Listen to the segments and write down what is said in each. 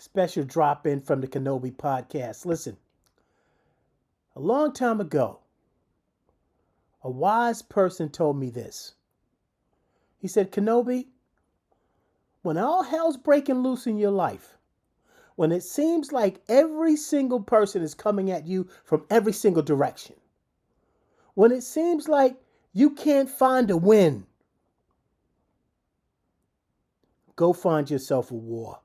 Special drop in from the Kenobi podcast. Listen, a long time ago, a wise person told me this. He said, Kenobi, when all hell's breaking loose in your life, when it seems like every single person is coming at you from every single direction, when it seems like you can't find a win, go find yourself a war.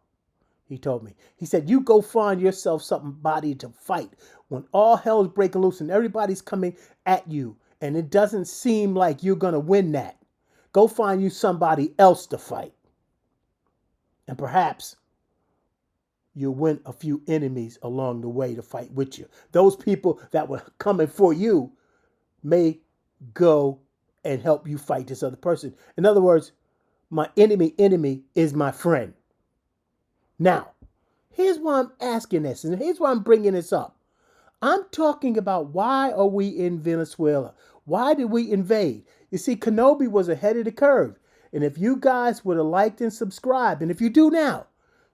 He told me. He said, you go find yourself somebody to fight when all hell's breaking loose and everybody's coming at you and it doesn't seem like you're going to win that. Go find you somebody else to fight. And perhaps you'll win a few enemies along the way to fight with you. Those people that were coming for you may go and help you fight this other person. In other words, my enemy is my friend. Now, here's why I'm asking this, and here's why I'm bringing this up. I'm talking about why are we in Venezuela? Why did we invade? You see, Kenobi was ahead of the curve. And if you guys would have liked and subscribed, and if you do now,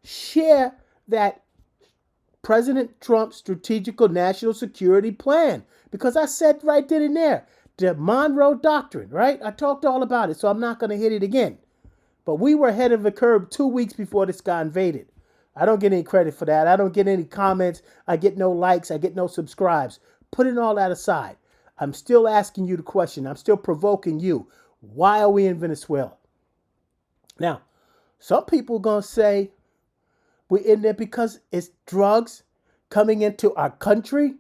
share that President Trump's strategical national security plan. Because I said right then and there, the Monroe Doctrine, right? I talked all about it, so I'm not going to hit it again. But we were ahead of the curve 2 weeks before this guy invaded. I don't get any credit for that. I don't get any comments. I get no likes. I get no subscribes. Putting all that aside, I'm still asking you the question. I'm still provoking you. Why are we in Venezuela? Now, some people are going to say we're in there because it's drugs coming into our country.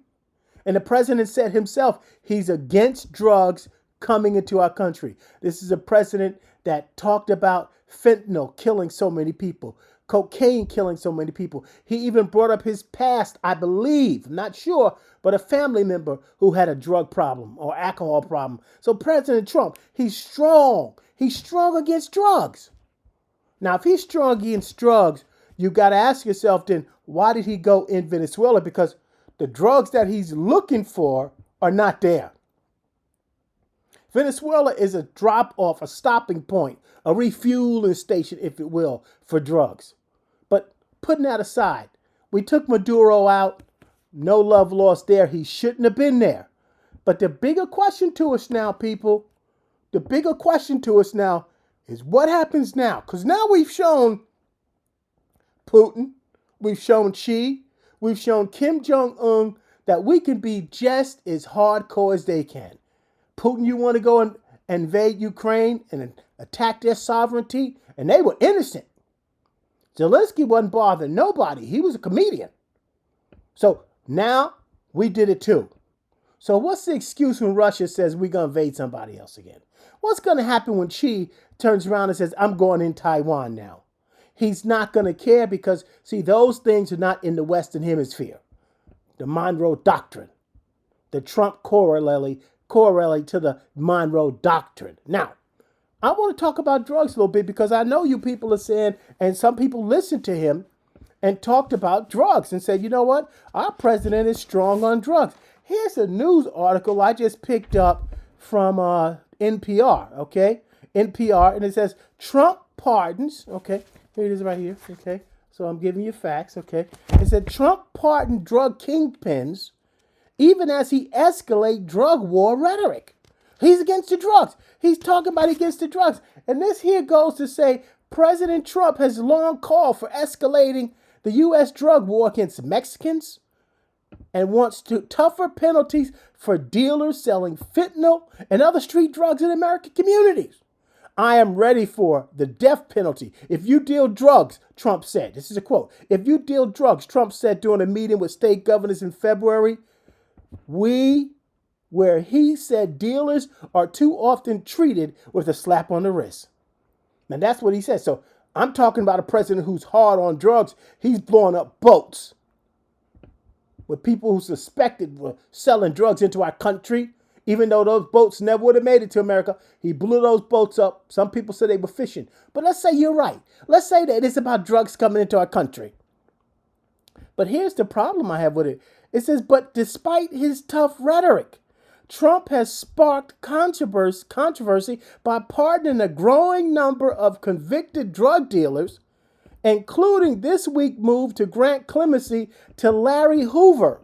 And the president said himself, he's against drugs coming into our country. This is a president that talked about fentanyl killing so many people, cocaine killing so many people. He even brought up his past, I believe, I'm not sure, but a family member who had a drug problem or alcohol problem. So President Trump, he's strong. He's strong against drugs. Now, if he's strong against drugs, you got to ask yourself then, why did he go in Venezuela? Because the drugs that he's looking for are not there. Venezuela is a drop-off, a stopping point, a refueling station, if it will, for drugs. But putting that aside, we took Maduro out. No love lost there. He shouldn't have been there. But the bigger question to us now, people, the bigger question to us now is what happens now? Because now we've shown Putin, we've shown Xi, we've shown Kim Jong-un that we can be just as hardcore as they can. Putin, you want to go and invade Ukraine and attack their sovereignty? And they were innocent. Zelensky wasn't bothering nobody. He was a comedian. So now we did it too. So what's the excuse when Russia says we're going to invade somebody else again? What's going to happen when Xi turns around and says, I'm going in Taiwan now? He's not going to care because, see, those things are not in the Western Hemisphere. The Monroe Doctrine, the Trump corollary to the Monroe Doctrine. Now, I want to talk about drugs a little bit because I know you people are saying, and some people listened to him and talked about drugs and said, you know what? Our president is strong on drugs. Here's a news article I just picked up from NPR, okay? NPR, and it says, Trump pardons, okay? Here it is right here, okay? So I'm giving you facts, okay? It said, Trump pardoned drug kingpins even as he escalates drug war rhetoric. He's against the drugs. He's talking about against the drugs. And this here goes to say President Trump has long called for escalating the U.S. drug war against Mexicans and wants tougher penalties for dealers selling fentanyl and other street drugs in American communities. I am ready for the death penalty. If you deal drugs, Trump said, this is a quote, if you deal drugs, Trump said during a meeting with state governors in February, where he said dealers are too often treated with a slap on the wrist. And that's what he said. So I'm talking about a president who's hard on drugs. He's blowing up boats with people who suspected were selling drugs into our country, even though those boats never would have made it to America. He blew those boats up. Some people said they were fishing. But let's say you're right. Let's say that it's about drugs coming into our country. But here's the problem I have with it. It says, but despite his tough rhetoric, Trump has sparked controversy by pardoning a growing number of convicted drug dealers including this week's move to grant clemency to Larry Hoover,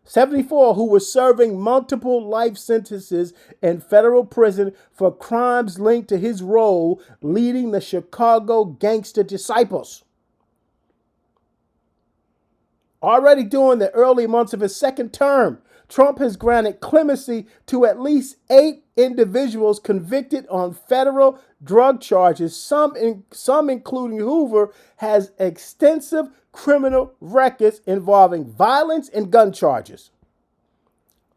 74, who was serving multiple life sentences in federal prison for crimes linked to his role leading the Chicago Gangster Disciples. Already during the early months of his second term, Trump has granted clemency to at least 8 individuals convicted on federal drug charges. Some including Hoover, has extensive criminal records involving violence and gun charges.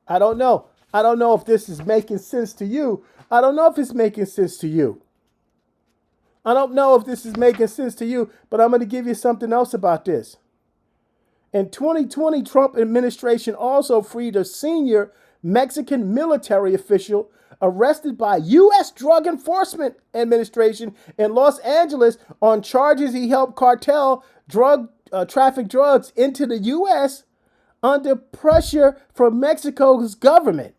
I don't know. I don't know if this is making sense to you. I don't know if it's making sense to you. I don't know if this is making sense to you, but I'm going to give you something else about this. In 2020, Trump administration also freed a senior Mexican military official arrested by U.S. Drug Enforcement Administration in Los Angeles on charges he helped cartel traffic drugs into the U.S. under pressure from Mexico's government.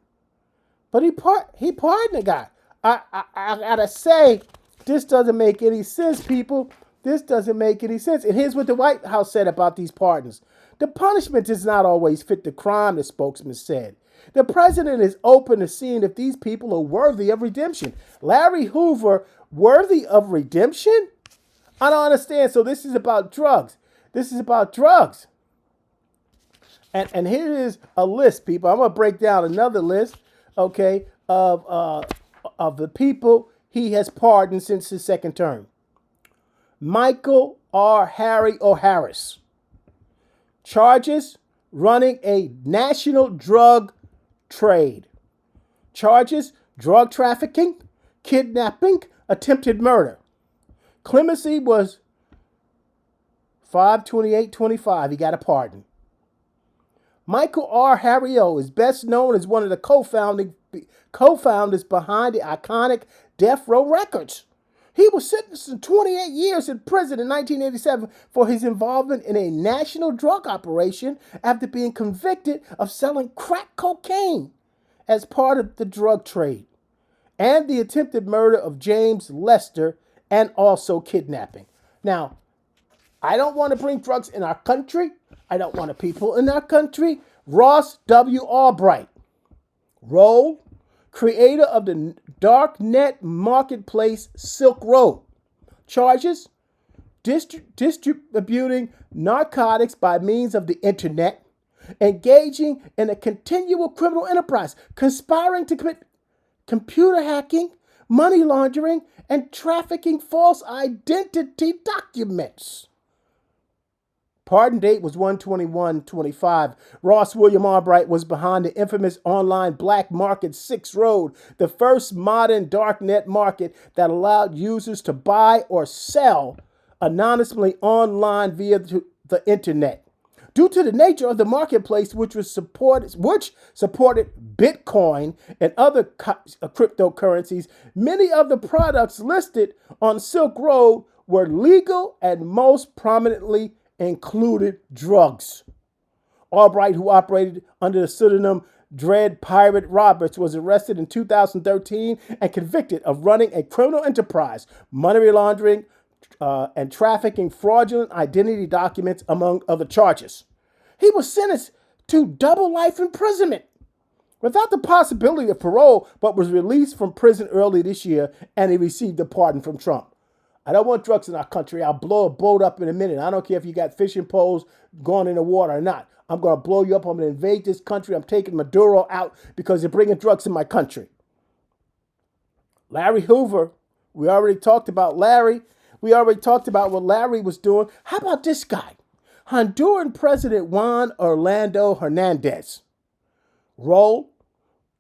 But he pardoned the guy. I gotta say, this doesn't make any sense, people. This doesn't make any sense. And here's what the White House said about these pardons. The punishment does not always fit the crime, the spokesman said. The president is open to seeing if these people are worthy of redemption. Larry Hoover, worthy of redemption? I don't understand. So this is about drugs. This is about drugs. And here is a list, people. I'm going to break down another list, okay, of the people he has pardoned since his second term. Michael R. Harry O'Harris. Charges, running a national drug trade. Charges, drug trafficking, kidnapping, attempted murder. Clemency was 5/28/25. He got a pardon. Michael R. Harry O. is best known as one of the co-founders behind the iconic Death Row Records. He was sentenced to 28 years in prison in 1987 for his involvement in a national drug operation after being convicted of selling crack cocaine as part of the drug trade, and the attempted murder of James Lester, and also kidnapping. Now, I don't want to bring drugs in our country. I don't want people in our country. Ross W. Albright, role, creator of the darknet marketplace Silk Road. Charges, distributing narcotics by means of the internet, engaging in a continual criminal enterprise, conspiring to commit computer hacking, money laundering, and trafficking false identity documents. Pardon date was 1/21/25. Ross William Albright was behind the infamous online black market 6 Road, the first modern darknet market that allowed users to buy or sell anonymously online via the internet. Due to the nature of the marketplace, which supported Bitcoin and other cryptocurrencies, many of the products listed on Silk Road were legal and most prominently included drugs. Albright, who operated under the pseudonym Dread Pirate Roberts, was arrested in 2013 and convicted of running a criminal enterprise, money laundering, and trafficking fraudulent identity documents, among other charges. He was sentenced to double life imprisonment without the possibility of parole, but was released from prison early this year, and he received a pardon from Trump. I don't want drugs in our country. I'll blow a boat up in a minute. I don't care if you got fishing poles going in the water or not. I'm going to blow you up. I'm going to invade this country. I'm taking Maduro out because they're bringing drugs in my country. Larry Hoover. We already talked about Larry. We already talked about what Larry was doing. How about this guy? Honduran President Juan Orlando Hernandez. Role,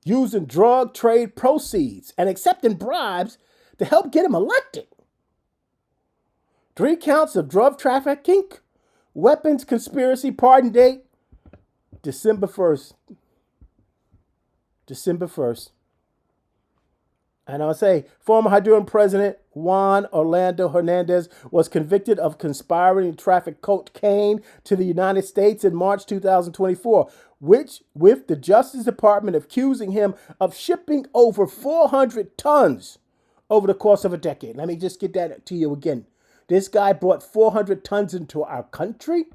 using drug trade proceeds and accepting bribes to help get him elected. 3 counts of drug trafficking, weapons conspiracy, pardon date, December 1st. December 1st. And I'll say, former Honduran President Juan Orlando Hernandez was convicted of conspiring to traffic cocaine to the United States in March 2024, which, with the Justice Department accusing him of shipping over 400 tons over the course of a decade. Let me just get that to you again. This guy brought 400 tons into our country,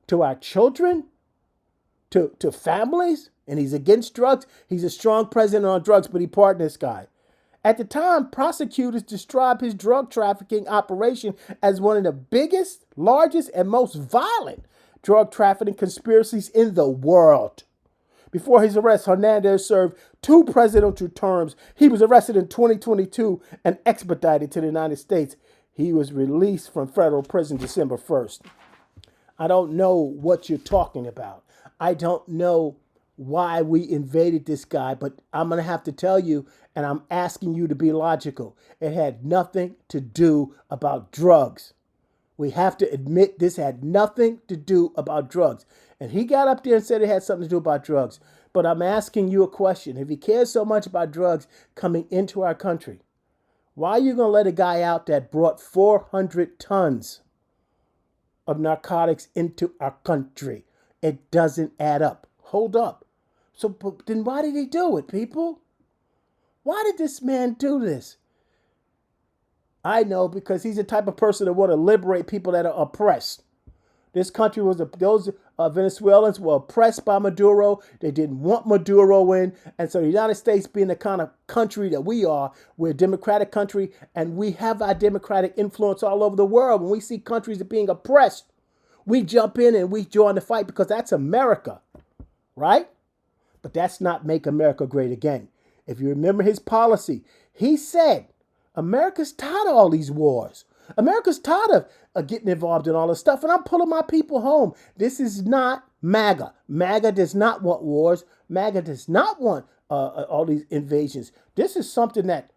to our children, to families, and he's against drugs. He's a strong president on drugs, but he pardoned this guy. At the time, prosecutors described his drug trafficking operation as one of the biggest, largest, and most violent drug trafficking conspiracies in the world. Before his arrest, Hernandez served 2 presidential terms. He was arrested in 2022 and expedited to the United States. He was released from federal prison December 1st. I don't know what you're talking about. I don't know why we invaded this guy, but I'm going to have to tell you, and I'm asking you to be logical. It had nothing to do about drugs. We have to admit this had nothing to do about drugs. And he got up there and said it had something to do about drugs. But I'm asking you a question. If he cares so much about drugs coming into our country, why are you going to let a guy out that brought 400 tons of narcotics into our country? It doesn't add up. Hold up. So then why did he do it, people? Why did this man do this? I know, because he's the type of person that want to liberate people that are oppressed. This country was, those Venezuelans were oppressed by Maduro. They didn't want Maduro in. And so the United States, being the kind of country that we are, we're a democratic country, and we have our democratic influence all over the world. When we see countries that being oppressed, we jump in and we join the fight, because that's America, right? But that's not make America great again. If you remember his policy, he said, America's tired of all these wars. America's tired of getting involved in all this stuff, and I'm pulling my people home. This is not MAGA. MAGA does not want wars. MAGA does not want all these invasions. This is something that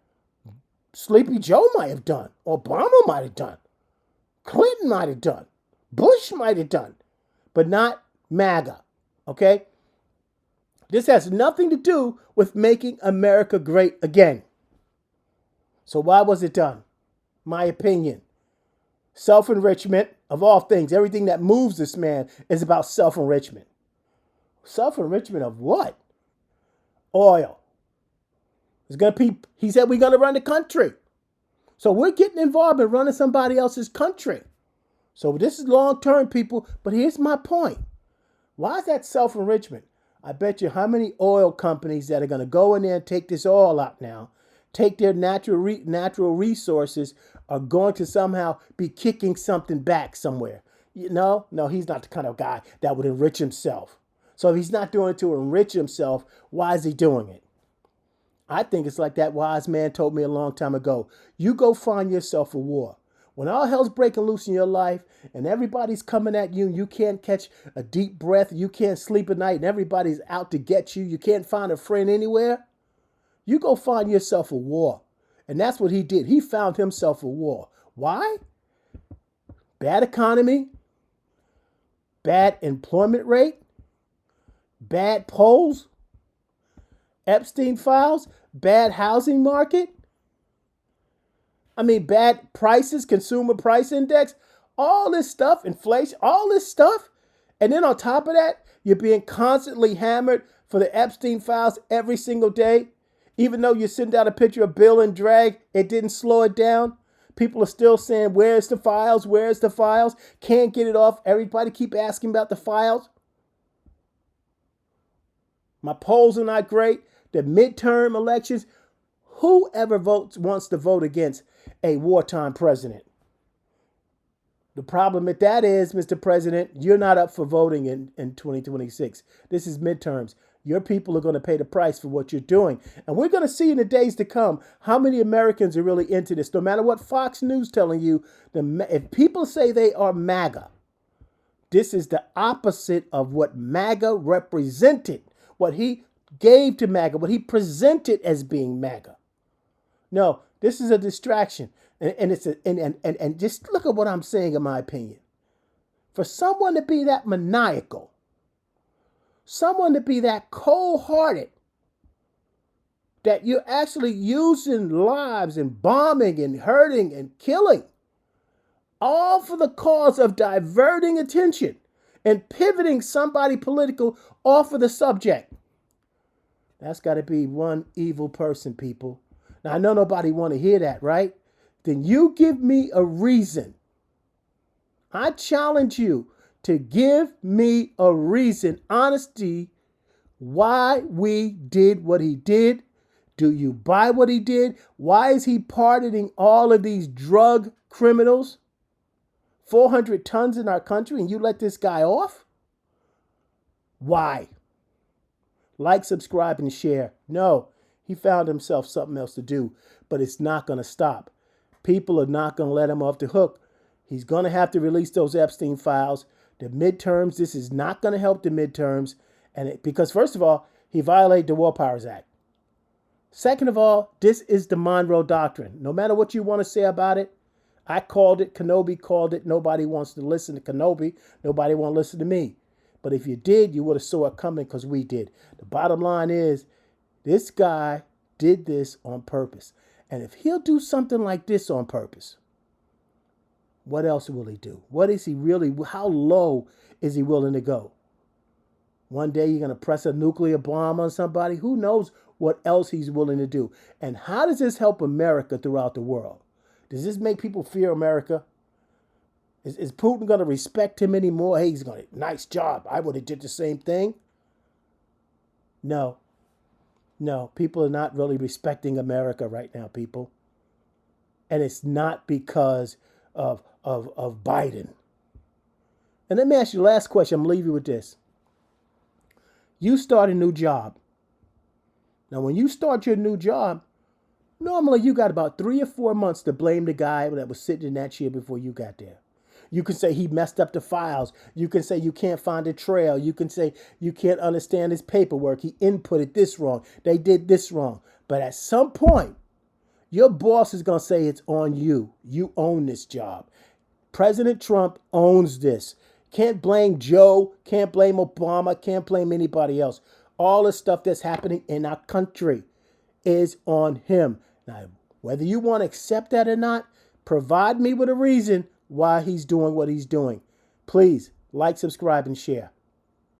Sleepy Joe might have done, Obama might have done, Clinton might have done, Bush might have done, but not MAGA, okay? This has nothing to do with making America great again. So why was it done? My opinion. Self-enrichment, of all things. Everything that moves this man is about self-enrichment. Self-enrichment of what? Oil. He said we're going to run the country. So we're getting involved in running somebody else's country. So this is long-term, people. But here's my point. Why is that self-enrichment? I bet you how many oil companies that are going to go in there and take this oil out now, take their natural resources, are going to somehow be kicking something back somewhere. No, he's not the kind of guy that would enrich himself. So if he's not doing it to enrich himself, why is he doing it? I think it's like that wise man told me a long time ago. You go find yourself a war. When all hell's breaking loose in your life and everybody's coming at you and you can't catch a deep breath, you can't sleep at night and everybody's out to get you, you can't find a friend anywhere, you go find yourself a war. And that's what he did. He found himself a war. Why? Bad economy, bad employment rate, bad polls, Epstein files, bad housing market. Bad prices, consumer price index, all this stuff, inflation, all this stuff. And then on top of that, you're being constantly hammered for the Epstein files every single day. Even though you send out a picture of Bill and drag, it didn't slow it down. People are still saying, where's the files? Where's the files? Can't get it off. Everybody keep asking about the files. My polls are not great. The midterm elections, whoever wants to vote against a wartime president. The problem with that is, Mr. President, you're not up for voting in 2026. This is midterms. Your people are going to pay the price for what you're doing. And we're going to see in the days to come how many Americans are really into this. No matter what Fox News telling you, if people say they are MAGA, this is the opposite of what MAGA represented, what he gave to MAGA, what he presented as being MAGA. No, this is a distraction. And just look at what I'm saying, in my opinion. For someone to be that maniacal, someone to be that cold-hearted, that you're actually using lives and bombing and hurting and killing, all for the cause of diverting attention and pivoting somebody political off of the subject. That's got to be one evil person, people. Now, I know nobody want to hear that, right? then you give me a reason. I challenge you to give me a reason, honesty, why we did what he did. Do you buy what he did? Why is he pardoning all of these drug criminals? 400 tons in our country, and you let this guy off? Why? Like, subscribe, and share. No, he found himself something else to do, but it's not going to stop. People are not going to let him off the hook. He's going to have to release those Epstein files. The midterms, this is not going to help the midterms. Because first of all, he violated the War Powers Act. Second of all, this is the Monroe Doctrine. No matter what you want to say about it, I called it, Kenobi called it. Nobody wants to listen to Kenobi. Nobody wants to listen to me. But if you did, you would have saw it coming because we did. The bottom line is, this guy did this on purpose. And if he'll do something like this on purpose, what else will he do? What is he really, how low is he willing to go? One day you're going to press a nuclear bomb on somebody? Who knows what else he's willing to do? And how does this help America throughout the world? Does this make people fear America? Is Putin going to respect him anymore? Hey, he's going to, nice job. I would have did the same thing. No. No, people are not really respecting America right now, people. And it's not because of Biden. And let me ask you the last question. I'm going to leave you with this. You start a new job. Now, when you start your new job, normally you got about 3 or 4 months to blame the guy that was sitting in that chair before you got there. You can say he messed up the files. You can say you can't find a trail. You can say you can't understand his paperwork. He inputted this wrong. They did this wrong. But at some point, your boss is going to say it's on you. You own this job. President Trump owns this. Can't blame Joe. Can't blame Obama. Can't blame anybody else. All the stuff that's happening in our country is on him. Now, whether you want to accept that or not, provide me with a reason why he's doing what he's doing. Please like, subscribe, and share.